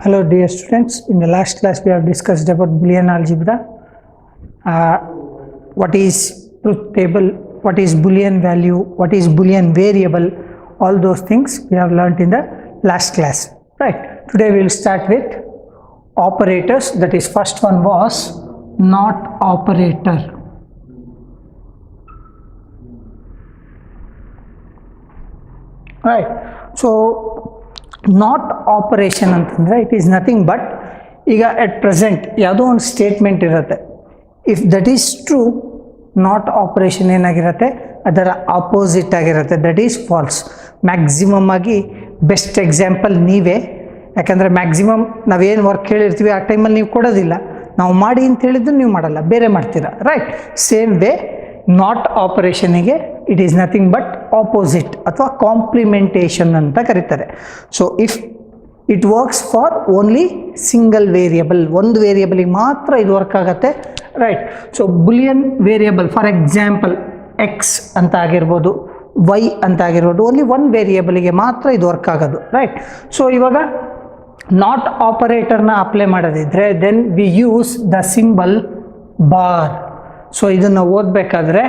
Hello dear students, in the last class we have discussed about Boolean algebra. What is truth table, what is Boolean value, what is Boolean variable, all those things we have learnt in the last class. Right, today we will start with operators. That is, first one was not operator. Right, so not operation ಅಂತಂದ್ರೆ it is nothing but ಈಗ at present ಯಾವುದೋ ಒಂದು statement ಇರುತ್ತೆ. If that is true, not operation ಏನಾಗಿರುತ್ತೆ, ಅದರ opposite ಆಗಿರುತ್ತೆ, that is false. Maximum ಆಗಿ best example ನೀವೇ. ಯಾಕಂದರೆ ಮ್ಯಾಕ್ಸಿಮಮ್ ನಾವೇನು ವರ್ಕ್ ಹೇಳಿರ್ತೀವಿ ಆ ಟೈಮಲ್ಲಿ ನೀವು ಕೊಡೋದಿಲ್ಲ, ನಾವು ಮಾಡಿ ಅಂತ ಹೇಳಿದ್ದು ನೀವು ಮಾಡಲ್ಲ, ಬೇರೆ ಮಾಡ್ತೀರಾ. ರೈಟ್, ಸೇಮ್ ವೇ ನಾಟ್ ಆಪರೇಷನಿಗೆ it is nothing but opposite ಅಥವಾ ಕಾಂಪ್ಲಿಮೆಂಟೇಷನ್ ಅಂತ ಕರೀತಾರೆ. So if it works for only single variable, ಒಂದು ವೇರಿಯಬಲಿಗೆ ಮಾತ್ರ ಇದು ವರ್ಕ್ ಆಗುತ್ತೆ. Right, so Boolean variable for example x ಅಂತ ಆಗಿರ್ಬೋದು, ವೈ ಅಂತ ಆಗಿರ್ಬೋದು, ಓನ್ಲಿ ಒನ್ ವೇರಿಯಬಲಿಗೆ ಮಾತ್ರ ಇದು ವರ್ಕ್ ಆಗೋದು. ರೈಟ್, ಸೊ ಇವಾಗ ನಾಟ್ ಆಪರೇಟರ್ನ ಅಪ್ಲೈ ಮಾಡೋದಿದ್ರೆ then we use the symbol bar. So ಇದನ್ನು ಓದಬೇಕಾದ್ರೆ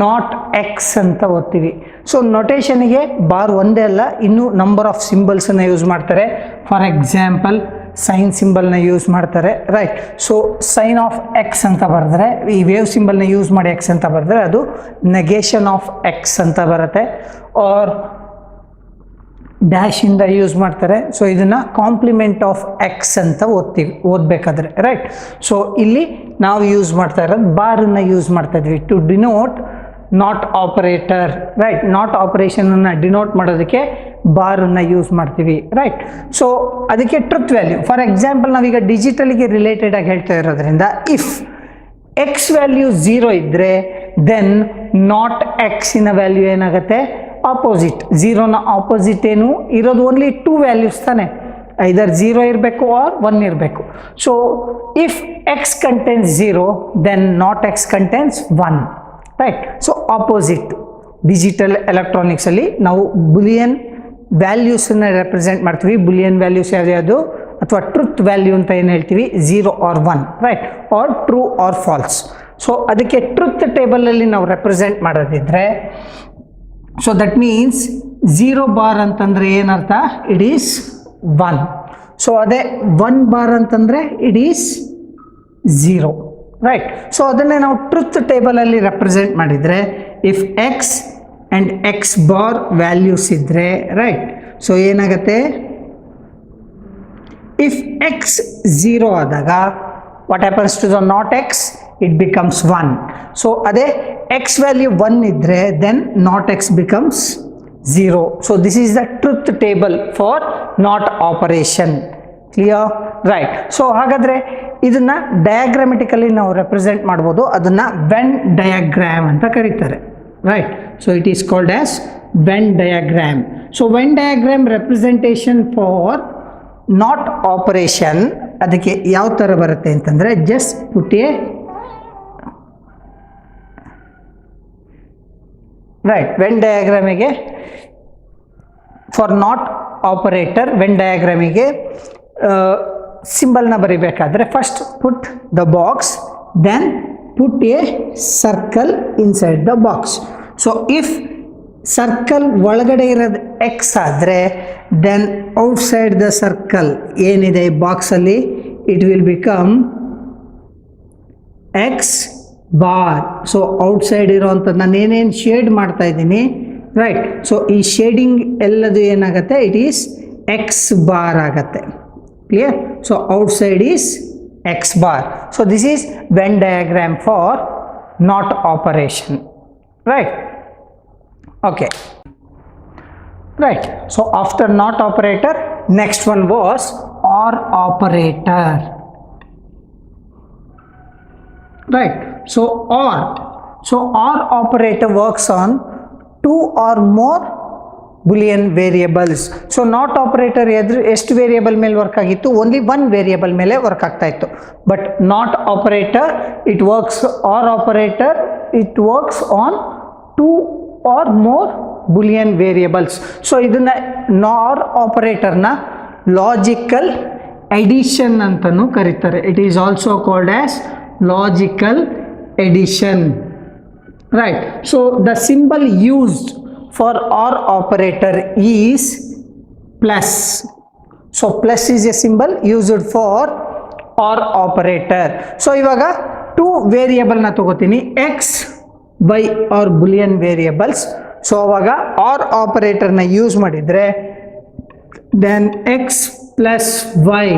ನಾಟ್ ಎಕ್ಸ್ ಅಂತ ಓದ್ತೀವಿ. ಸೊ ನೊಟೇಷನ್ಗೆ ಬಾರ್ ಒಂದೇ ಅಲ್ಲ, ಇನ್ನೂ ನಂಬರ್ ಆಫ್ ಸಿಂಬಲ್ಸನ್ನು ಯೂಸ್ ಮಾಡ್ತಾರೆ. ಫಾರ್ ಎಕ್ಸಾಂಪಲ್ ಸೈನ್ ಸಿಂಬಲ್ನ ಯೂಸ್ ಮಾಡ್ತಾರೆ. Right, so sign of x ಅಂತ ಬರೆದ್ರೆ, ಈ ವೇವ್ ಸಿಂಬಲ್ನ ಯೂಸ್ ಮಾಡಿ ಎಕ್ಸ್ ಅಂತ ಬರೆದ್ರೆ ಅದು ನೆಗೇಷನ್ ಆಫ್ ಎಕ್ಸ್ ಅಂತ ಬರುತ್ತೆ. ಆರ್ ಡ್ಯಾಶ್ ಇಂದ ಯೂಸ್ ಮಾಡ್ತಾರೆ. ಸೊ ಇದನ್ನು ಕಾಂಪ್ಲಿಮೆಂಟ್ ಆಫ್ ಎಕ್ಸ್ ಅಂತ ಓದಬೇಕಾದ್ರೆ. ರೈಟ್, ಸೊ ಇಲ್ಲಿ ನಾವು ಯೂಸ್ ಮಾಡ್ತಾ ಇರೋದು ಬಾರನ್ನು ಯೂಸ್ ಮಾಡ್ತಾ ಇದ್ವಿ to denote not operator. Right, not ಆಪರೇಷನನ್ನು ಡಿನೋಟ್ ಮಾಡೋದಕ್ಕೆ ಬಾರನ್ನು ಯೂಸ್ ಮಾಡ್ತೀವಿ. ರೈಟ್, ಸೊ ಅದಕ್ಕೆ ಟ್ರುತ್ ವ್ಯಾಲ್ಯೂ. ಫಾರ್ ಎಕ್ಸಾಂಪಲ್ ನಾವೀಗ ಡಿಜಿಟಲ್ಗೆ ರಿಲೇಟೆಡ್ ಆಗಿ ಹೇಳ್ತಾ ಇರೋದ್ರಿಂದ ಇಫ್ ಎಕ್ಸ್ ವ್ಯಾಲ್ಯೂ 0 ಇದ್ದರೆ ದೆನ್ ನಾಟ್ ಎಕ್ಸಿನ ವ್ಯಾಲ್ಯೂ ಏನಾಗುತ್ತೆ, ಆಪೋಸಿಟ್. 0ನ ಆಪೋಸಿಟ್ ಏನು ಇರೋದು, ಓನ್ಲಿ 2 ವ್ಯಾಲ್ಯೂಸ್ ತಾನೆ, ಐದರ್ 0 ಇರಬೇಕು ಆರ್ 1 ಇರಬೇಕು. So if x contains 0 then not x contains 1. Right, so opposite. Digital ಎಲೆಕ್ಟ್ರಾನಿಕ್ಸಲ್ಲಿ ನಾವು ಬುಲಿಯನ್ ವ್ಯಾಲ್ಯೂಸನ್ನು ರೆಪ್ರೆಸೆಂಟ್ ಮಾಡ್ತೀವಿ. ಬುಲಿಯನ್ ವ್ಯಾಲ್ಯೂಸ್ ಯಾವ್ದು ಅಥವಾ ಟ್ರುತ್ ವ್ಯಾಲ್ಯೂ ಅಂತ ಏನು ಹೇಳ್ತೀವಿ, 0 or 1. Right, or true or false. So ಅದಕ್ಕೆ ಟ್ರುತ್ ಟೇಬಲಲ್ಲಿ ನಾವು ರೆಪ್ರೆಸೆಂಟ್ ಮಾಡೋದಿದ್ರೆ, ಸೊ ದಟ್ ಮೀನ್ಸ್ 0 ಬಾರ್ ಅಂತಂದರೆ ಏನರ್ಥ, ಇಟ್ ಈಸ್ 1. ಸೊ ಅದೇ 1 ಬಾರ್ ಅಂತಂದರೆ ಇಟ್ ಈಸ್ 0. ರೈಟ್, ಸೊ ಅದನ್ನೇ ನಾವು ಟ್ರುತ್ ಟೇಬಲಲ್ಲಿ ರೆಪ್ರೆಸೆಂಟ್ ಮಾಡಿದರೆ if x and x bar values ಇದ್ದರೆ, ರೈಟ್, ಸೊ ಏನಾಗುತ್ತೆ, ಇಫ್ ಎಕ್ಸ್ 0 ಆದಾಗ what happens to the not x, it becomes 1. So ಅದೇ ಎಕ್ಸ್ ವ್ಯಾಲ್ಯೂ 1 ಇದ್ದರೆ then not x becomes 0. So this is the truth table for not operation. Clear? Right, so ಹಾಗಾದರೆ ಇದನ್ನು diagrammatically ನಾವು represent ಮಾಡ್ಬೋದು. ಅದನ್ನು when diagram ಅಂತ ಕರೀತಾರೆ. Right, so it is called as Venn diagram. So when diagram representation for not operation ಅದಕ್ಕೆ ಯಾವ ಥರ ಬರುತ್ತೆ ಅಂತಂದರೆ, just put a right Venn ಡಯಾಗ್ರಾಮಿಗೆ ಫಾರ್ ನಾಟ್ ಆಪರೇಟರ್ ವೆನ್ ಡಯಾಗ್ರಾಮಿಗೆ ಸಿಂಬಲ್ನ ಬರಿಬೇಕಾದ್ರೆ first put the box, then put a circle inside the box. So if circle ಒಳಗಡೆ ಇರೋದು ಎಕ್ಸ್ ಆದರೆ ದೆನ್ ಔಟ್ಸೈಡ್ ದ ಸರ್ಕಲ್ ಏನಿದೆ ಬಾಕ್ಸಲ್ಲಿ it will become x bar. So outside ಇರೋವಂಥದ್ದು ನಾನು ಏನೇನು ಶೇಡ್ ಮಾಡ್ತಾ ಇದ್ದೀನಿ, ರೈಟ್, ಸೊ ಈ ಶೇಡಿಂಗ್ ಎಲ್ಲದು ಏನಾಗುತ್ತೆ, ಇಟ್ ಈಸ್ ಎಕ್ಸ್ ಬಾರ್ ಆಗುತ್ತೆ. Clear? So outside is X bar. So this is when diagram for not operation. Right, okay, right, so after not operator next one was or operator. Right, so or operator works on 2 or more Boolean variables. So not operator ಎಷ್ಟು variable ಮೇಲೆ work ಆಗಿತ್ತು, only 1 variable ಮೇಲೆ work ಆಗ್ತಾ ಇತ್ತು. But not operator it works, or operator it works on 2 or more Boolean variables. So ಇದನ್ನ nor ಆಪರೇಟರ್ನ logical addition ಅಂತಲೂ ಕರೀತಾರೆ. It is also called as logical addition, right. So the symbol used for or operator is plus. So plus is a symbol used for or operator. So ಇವಾಗ 2 ವೇರಿಯೇಬಲ್ನ ತಗೋತೀನಿ, X why are Boolean variables. So ಅವಾಗ R ಆಪರೇಟರ್ನ use ಮಾಡಿದರೆ then x plus y,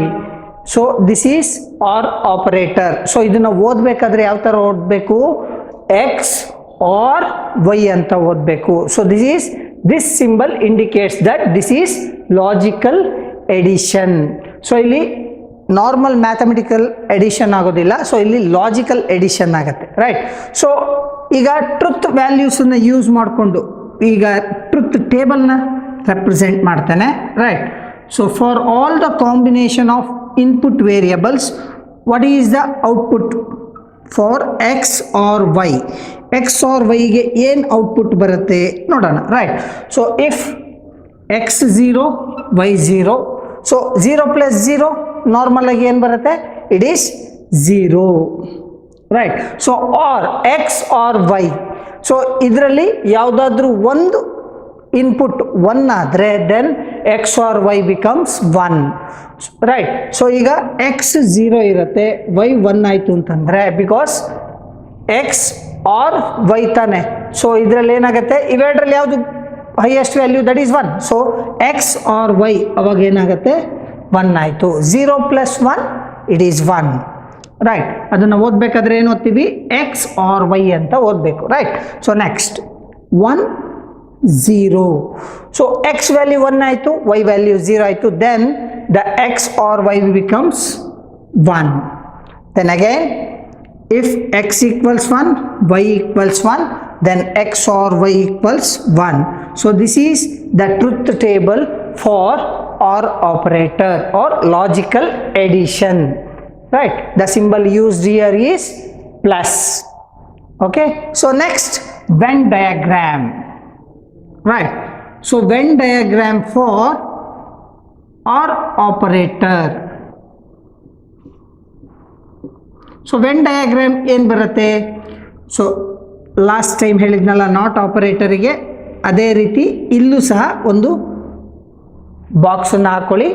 so this is OR operator. so ಇದನ್ನ ಓದಬೇಕಾದ್ರೆ ಯಾವ ತರ ಓದಬೇಕು, x or y ಅಂತ ಓದಬೇಕು. so this symbol indicates that this is logical addition. so ಇಲ್ಲಿ ನಾರ್ಮಲ್ ಮ್ಯಾಥಮೆಟಿಕಲ್ ಎಡಿಷನ್ ಆಗೋದಿಲ್ಲ, ಸೊ ಇಲ್ಲಿ ಲಾಜಿಕಲ್ ಎಡಿಷನ್ ಆಗುತ್ತೆ, ರೈಟ್. ಸೊ ಈಗ ಟ್ರುತ್ ವ್ಯಾಲ್ಯೂಸನ್ನು ಯೂಸ್ ಮಾಡಿಕೊಂಡು ಈಗ ಟ್ರುತ್ ಟೇಬಲ್ನ ರೆಪ್ರೆಸೆಂಟ್ ಮಾಡ್ತಾನೆ, right. So for all the combination of input variables, what is the output for x or y? X or ವೈಗೆ ಏನು ಔಟ್ಪುಟ್ ಬರುತ್ತೆ ನೋಡೋಣ, right. So if x 0 y 0, so 0 plus 0 normal ಆಗಿ ಏನು ಬರುತ್ತೆ, it is 0, right. So R X or y, so ಇದರಲ್ಲಿ ಯಾವುದಾದ್ರೂ ಒಂದು ಇನ್ಪುಟ್ 1 ಆದರೆ then x or y becomes 1, right. So ಈಗ ಎಕ್ಸ್ 0 ಇರುತ್ತೆ, ವೈ 1 ಆಯಿತು ಅಂತಂದರೆ ಬಿಕಾಸ್ ಎಕ್ಸ್ ಆರ್ ವೈ ತಾನೆ. ಸೊ ಇದರಲ್ಲಿ ಏನಾಗುತ್ತೆ, ಇವೆರಡರಲ್ಲಿ ಯಾವುದು highest value, that is 1. So x or y ಅವಾಗ ಏನಾಗುತ್ತೆ, 1 ಆಯಿತು. 0 ಪ್ಲಸ್ 1 ಇಟ್ ಈಸ್ 1, ರೈಟ್. ಅದನ್ನು ಓದಬೇಕಾದ್ರೆ ಏನು ಓದ್ತೀವಿ, ಎಕ್ಸ್ ಆರ್ ವೈ ಅಂತ ಓದಬೇಕು, ರೈಟ್. ಸೊ ನೆಕ್ಸ್ಟ್ 1 0, ಸೊ x ವ್ಯಾಲ್ಯೂ 1 ಆಯಿತು, y ವ್ಯಾಲ್ಯೂ 0 ಆಯಿತು, then the x or y becomes 1. then again if x equals 1, y equals 1, then x or y equals 1. so this is the truth table for OR operator or logical addition, right. the symbol used here is plus. okay, so next Venn diagram, right. so Venn diagram for OR operator. so Venn diagram ಏನು ಬರುತ್ತೆ, so last time ಹೇಳಿದ್ನಲ್ಲ not ಆಪರೇಟರಿಗೆ, ಅದೇ ರೀತಿ ಇಲ್ಲೂ ಸಹ ಒಂದು ಬಾಕ್ಸನ್ನು ಹಾಕೊಳ್ಳಿ,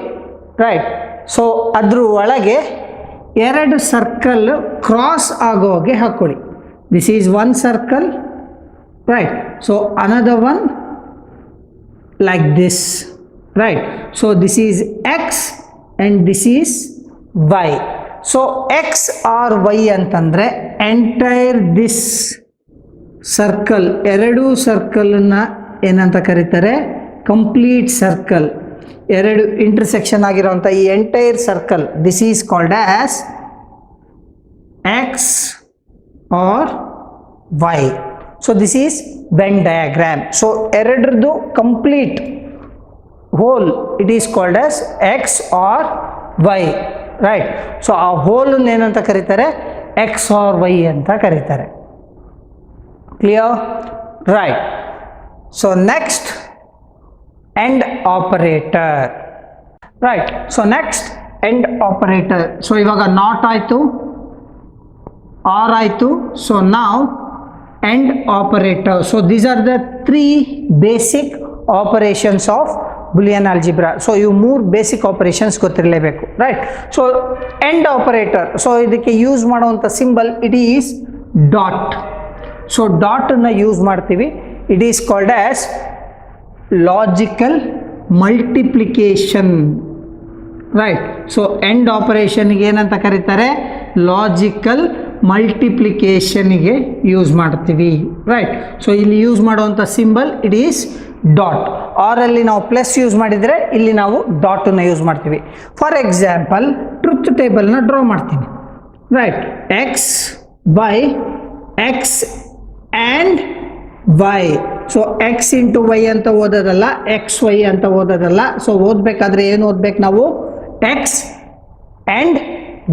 right. So ಅದ್ರ ಒಳಗೆ 2 ಸರ್ಕಲ್ ಕ್ರಾಸ್ ಆಗೋಗೆ ಹಾಕೊಳ್ಳಿ. This is 1 circle, right. So another one like this, right. so this is x and this is y. so x or y ಅಂತಂದ್ರೆ ಎಂಟೈರ್ ದಿಸ್ ಸರ್ಕಲ್, 2 ಸರ್ಕಲ್ನ ಏನಂತ ಕರೀತಾರೆ, ಕಂಪ್ಲೀಟ್ ಸರ್ಕಲ್. 2 ಇಂಟರ್ಸೆಕ್ಷನ್ ಆಗಿರೋಂಥ ಈ entire circle, this is called as x or y. so this is Venn diagram. so ಎರಡರದ್ದು complete whole it is called as x or y, right. So ಆ ಹೋಲನ್ನು ಏನಂತ ಕರೀತಾರೆ, x or y ಅಂತ ಕರೀತಾರೆ. Clear, right. So next and operator, right. So next and operator. So ಇವಾಗ not ಆಯಿತು, or ಆಯಿತು, ಸೊ ನಾವು end operator. so these are the 3 basic operations of Boolean algebra. so you 3 basic operations ಗೊತ್ತಿರಲೇಬೇಕು, right. so end operator, so ಇದಕ್ಕೆ use ಮಾಡುವಂಥ symbol it is dot. So ಡಾಟನ್ನು use ಮಾಡ್ತೀವಿ, it is called as logical multiplication, right. So and ಆಪರೇಷನ್ಗೆ ಏನಂತ ಕರೀತಾರೆ, logical ಮಲ್ಟಿಪ್ಲಿಕೇಶನ್ಗೆ use ಮಾಡ್ತೀವಿ, ರೈಟ್. ಸೊ ಇಲ್ಲಿ ಯೂಸ್ ಮಾಡುವಂಥ ಸಿಂಬಲ್ ಇಟ್ ಈಸ್ ಡಾಟ್. ಆರಲ್ಲಿ ನಾವು ಪ್ಲಸ್ ಯೂಸ್ ಮಾಡಿದರೆ ಇಲ್ಲಿ ನಾವು ಡಾಟನ್ನು ಯೂಸ್ ಮಾಡ್ತೀವಿ. ಫಾರ್ ಎಕ್ಸಾಂಪಲ್ ಟ್ರುತ್ ಟೇಬಲ್ನ ಡ್ರಾ ಮಾಡ್ತೀನಿ, right. X y x and y. So X into Y ಅಂತ ಓದೋದಲ್ಲ, ಎಕ್ಸ್ ವೈ ಅಂತ ಓದೋದಲ್ಲ. ಸೊ ಓದಬೇಕಾದ್ರೆ ಏನು ಓದ್ಬೇಕು ನಾವು, ಎಕ್ಸ್ ಆ್ಯಂಡ್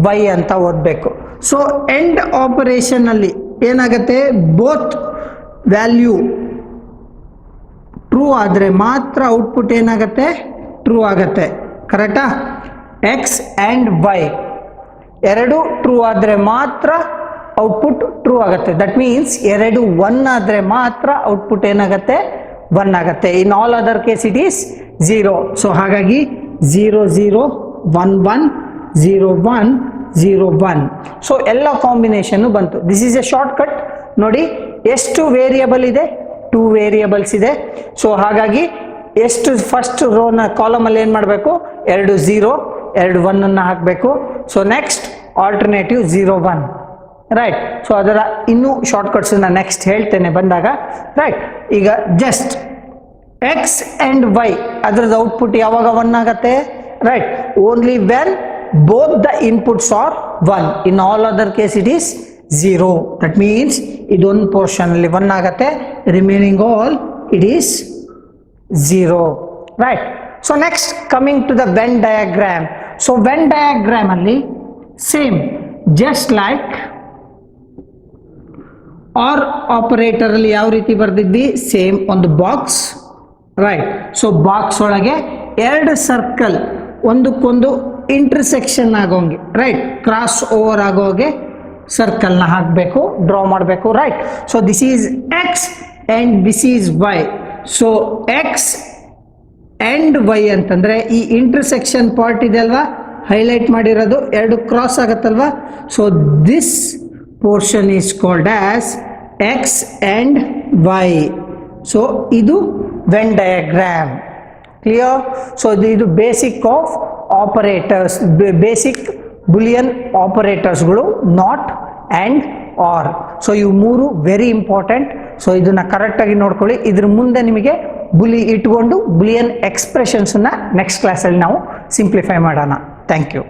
ವೈ ಅಂತ ಓದಬೇಕು. ಸೊ ಎಂಡ್ ಆಪರೇಷನ್ನಲ್ಲಿ ಏನಾಗುತ್ತೆ, ಬೋತ್ ವ್ಯಾಲ್ಯೂ ಟ್ರೂ ಆದರೆ ಮಾತ್ರ ಔಟ್ಪುಟ್ ಏನಾಗುತ್ತೆ, ಟ್ರೂ ಆಗುತ್ತೆ. ಕರೆಕ್ಟಾ? ಎಕ್ಸ್ ಆ್ಯಂಡ್ ವೈ ಎರಡು ಟ್ರೂ ಆದರೆ ಮಾತ್ರ ಔಟ್ಪುಟ್ ಟ್ರೂ ಆಗುತ್ತೆ. ದಟ್ ಮೀನ್ಸ್ ಎರಡು 1 ಆದರೆ ಮಾತ್ರ ಔಟ್ಪುಟ್ ಏನಾಗುತ್ತೆ? 1 ಆಗುತ್ತೆ. ಇನ್ all other case it is 0. So ಹಾಗಾಗಿ 0 0 1 1 0 1 0 1. ಸೊ ಎಲ್ಲ ಕಾಂಬಿನೇಷನ್ನು ಬಂತು. This is A short cut. ನೋಡಿ ಎಷ್ಟು ವೇರಿಯಬಲ್ ಇದೆ? 2 ವೇರಿಯಬಲ್ಸ್ ಇದೆ. ಸೊ ಹಾಗಾಗಿ ಎಷ್ಟು ಫಸ್ಟ್ ರೋನ ಕಾಲಮಲ್ಲಿ ಏನು ಮಾಡಬೇಕು? 2 0 2 1 ಅನ್ನು ಹಾಕಬೇಕು. So next alternative 0 1. Right. So ಅದರ ಇನ್ನೂ ಶಾರ್ಟ್ಕಟ್ಸನ್ನು ನೆಕ್ಸ್ಟ್ ಹೇಳ್ತೇನೆ ಬಂದಾಗ. ರೈಟ್. ಈಗ ಜಸ್ಟ್ ಎಕ್ಸ್ ಆ್ಯಂಡ್ ವೈ ಅದರದ್ದು ಔಟ್ಪುಟ್ ಯಾವಾಗ 1 ಆಗುತ್ತೆ? Right. Only when both the inputs are 1. In all other case it is 0. That means ಇದೊಂದು ಪೋರ್ಷನಲ್ಲಿ 1 ಆಗುತ್ತೆ, remaining all it is 0. Right. So next coming to the venn diagram. So when diagram ಅಲ್ಲಿ same just like R operator ಅಲ್ಲಿ ಯಾವ ರೀತಿ ಬರ್ದಿದ್ವಿ? Same ಒಂದು box. Right. So box ಒಳಗೆ 2 ಸರ್ಕಲ್ ಒಂದಕ್ಕೊಂದು ಇಂಟರ್ಸೆಕ್ಷನ್ ಆಗೋಂಗೆ, ರೈಟ್, ಕ್ರಾಸ್ ಓವರ್ ಆಗೋಗೆ ಸರ್ಕಲ್ನ ಹಾಕಬೇಕು, ಡ್ರಾ ಮಾಡಬೇಕು. Right. So this is x and this is y. So x and y ಅಂತಂದರೆ ಈ ಇಂಟರ್ಸೆಕ್ಷನ್ ಪಾರ್ಟ್ ಇದೆ ಅಲ್ವಾ, ಹೈಲೈಟ್ ಮಾಡಿರೋದು 2 ಕ್ರಾಸ್ ಆಗುತ್ತಲ್ವಾ. So this portion is called as x and y. So ಇದು ವೆನ್ ಡಯಾಗ್ರಾಮ್. ಕ್ಲಿಯರ್? ಸೊ ಇದು basic of operators, basic Boolean ಆಪರೇಟರ್ಸ್ಗಳು, not and R. So ಇವು 3 very important. So ಇದನ್ನು ಕರೆಕ್ಟಾಗಿ ನೋಡ್ಕೊಳ್ಳಿ. ಇದ್ರ ಮುಂದೆ ನಿಮಗೆ ಬುಲಿ ಇಟ್ಕೊಂಡು ಬುಲಿಯನ್ ಎಕ್ಸ್ಪ್ರೆಷನ್ಸನ್ನು ನೆಕ್ಸ್ಟ್ ಕ್ಲಾಸಲ್ಲಿ ನಾವು ಸಿಂಪ್ಲಿಫೈ ಮಾಡೋಣ. Thank you.